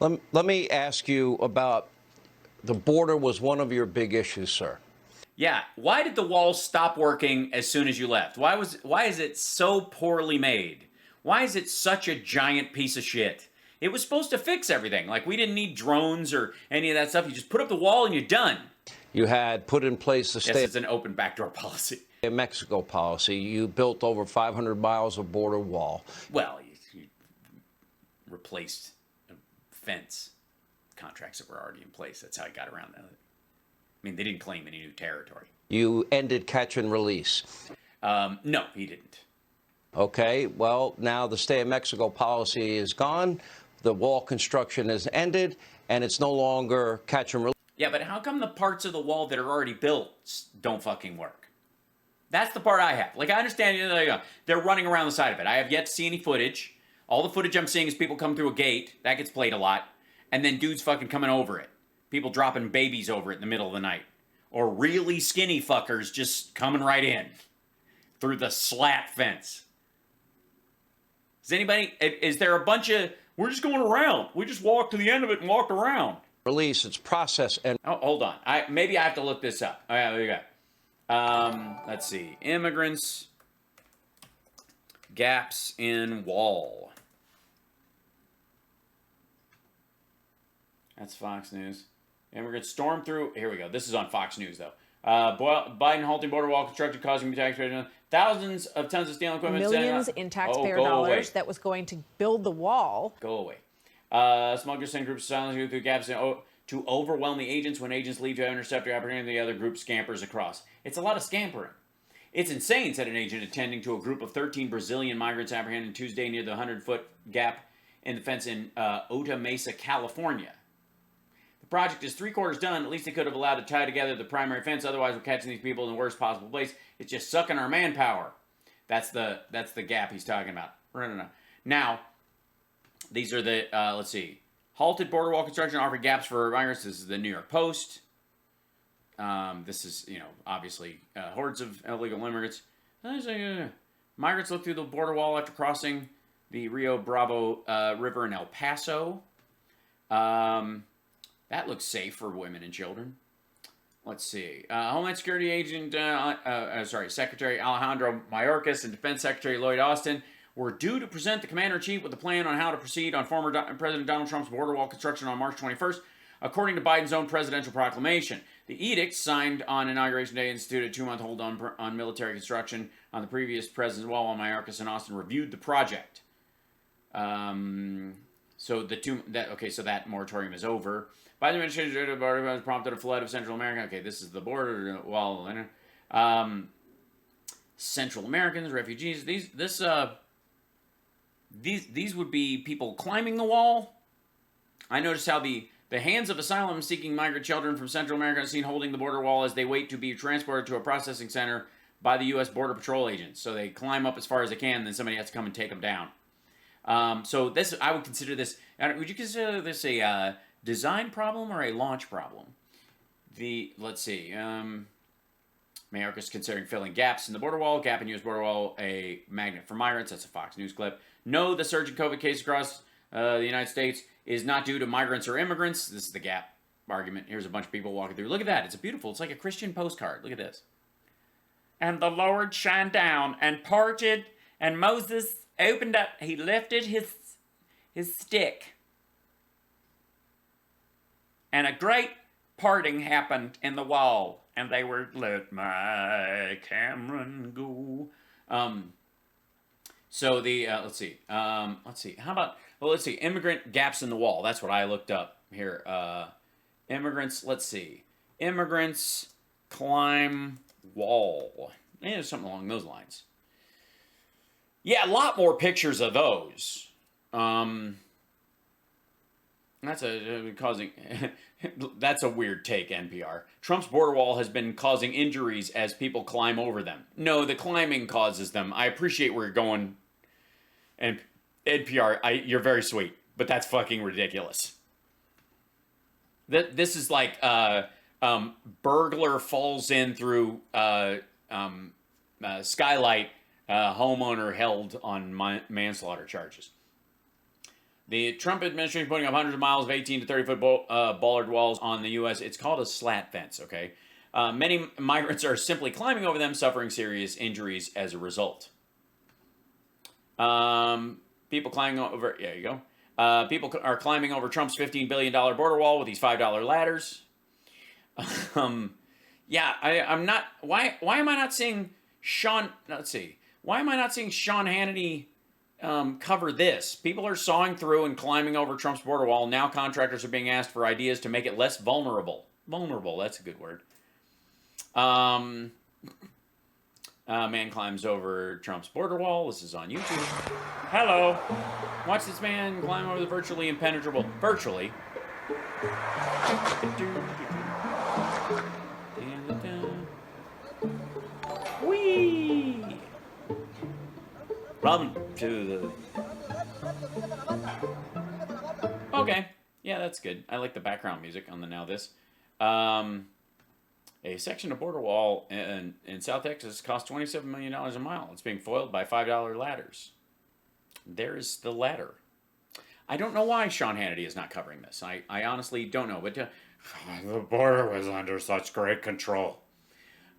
Let me ask you about the border was one of your big issues, sir. Yeah. Why did the wall stop working as soon as you left? Why is it so poorly made? Why is it such a giant piece of shit? It was supposed to fix everything. Like we didn't need drones or any of that stuff. You just put up the wall and you're done. You had put in place the Yes, state it's an open backdoor policy. of Mexico policy. You built over 500 miles of border wall. Well, you replaced fence contracts that were already in place. That's how I got around that. I mean, they didn't claim any new territory. You ended catch and release. No, he didn't. Okay, well, now the stay of Mexico policy is gone. The wall construction has ended, and it's no longer catch and release. Yeah, but how come the parts of the wall that are already built don't fucking work? That's the part I have. Like, I understand they're running around the side of it. I have yet to see any footage. All the footage I'm seeing is people come through a gate. That gets played a lot. And then dudes fucking coming over it. People dropping babies over it in the middle of the night. Or really skinny fuckers just coming right in through the slat fence. Is there a bunch of, we're just going around. We just walked to the end of it and walked around. Release, it's process and... Oh, hold on. Maybe I have to look this up. All right, there you go. Let's see. Immigrants, gaps in wall. That's Fox News. Immigrants storm through. Here we go. This is on Fox News, though. Biden halting border wall construction causing taxpayers thousands of tons of steel equipment. Millions in taxpayer dollars that was going to build the wall. Go away. Smugglers send groups of silence through gaps to overwhelm the agents when agents leave to intercept the opportunity. The other group scampers across. It's a lot of scampering. It's insane, said an agent attending to a group of 13 Brazilian migrants apprehended Tuesday near the 100-foot gap in the fence in Ota Mesa, California. The project is three-quarters done. At least they could have allowed to tie together the primary fence. Otherwise, we're catching these people in the worst possible place. It's just sucking our manpower. That's the gap he's talking about. No. Now, these are the, let's see. Halted border wall construction offered gaps for migrants. This is the New York Post. This is, obviously hordes of illegal immigrants. Migrants look through the border wall after crossing the Rio Bravo River in El Paso. That looks safe for women and children. Let's see. Homeland Security Agent, Secretary Alejandro Mayorkas and Defense Secretary Lloyd Austin were due to present the Commander-in-Chief with a plan on how to proceed on former President Donald Trump's border wall construction on March 21st, according to Biden's own presidential proclamation. The edict, signed on Inauguration Day, instituted a 2-month hold on military construction on the previous president's wall while Mayorkas and Austin reviewed the project. So that moratorium is over. Biden administration has prompted a flood of Central America. Okay, this is the border wall. Central Americans, refugees. These would be people climbing the wall. I noticed how the hands of asylum-seeking migrant children from Central America are seen holding the border wall as they wait to be transported to a processing center by the U.S. Border Patrol agents. So they climb up as far as they can, then somebody has to come and take them down. So this, I would consider this. Would you consider this a design problem or a launch problem? Let's see. Mayorkas considering filling gaps in the border wall. Gap in U.S. border wall, a magnet for migrants. That's a Fox News clip. No, the surge in COVID cases across the United States is not due to migrants or immigrants. This is the Gap argument. Here's a bunch of people walking through. Look at that. It's beautiful. It's like a Christian postcard. Look at this. And the Lord shined down and parted, and Moses opened up. He lifted his stick. And a great parting happened in the wall. And they were, let my Cameron go. So the, let's see. How about, let's see. Immigrant gaps in the wall. That's what I looked up here. Immigrants, let's see. Immigrants climb wall. Yeah, something along those lines. Yeah, a lot more pictures of those. That's that's a weird take, NPR. Trump's border wall has been causing injuries as people climb over them. No, the climbing causes them. I appreciate where you're going, and NPR, you're very sweet, but that's fucking ridiculous. This is like burglar falls in through skylight, homeowner held on manslaughter charges. The Trump administration is putting up hundreds of miles of 18 to 30-foot bollard walls on the U.S. It's called a slat fence, okay? Many migrants are simply climbing over them, suffering serious injuries as a result. People climbing over... There you go. People are climbing over Trump's $15 billion border wall with these $5 ladders. Yeah, I'm not... Why am I not seeing Sean... Let's see. Why am I not seeing Sean Hannity cover this? People are sawing through and climbing over Trump's border wall. Now contractors are being asked for ideas to make it less vulnerable. Vulnerable, that's a good word. Man climbs over Trump's border wall. This is on YouTube. Hello. Watch this man climb over the virtually impenetrable... Virtually. Whee! Run to the... Okay. Yeah, that's good. I like the background music on the Now This. A section of border wall in South Texas costs $27 million a mile. It's being foiled by $5 ladders. There's the ladder. I don't know why Sean Hannity is not covering this. I honestly don't know. But the border was under such great control.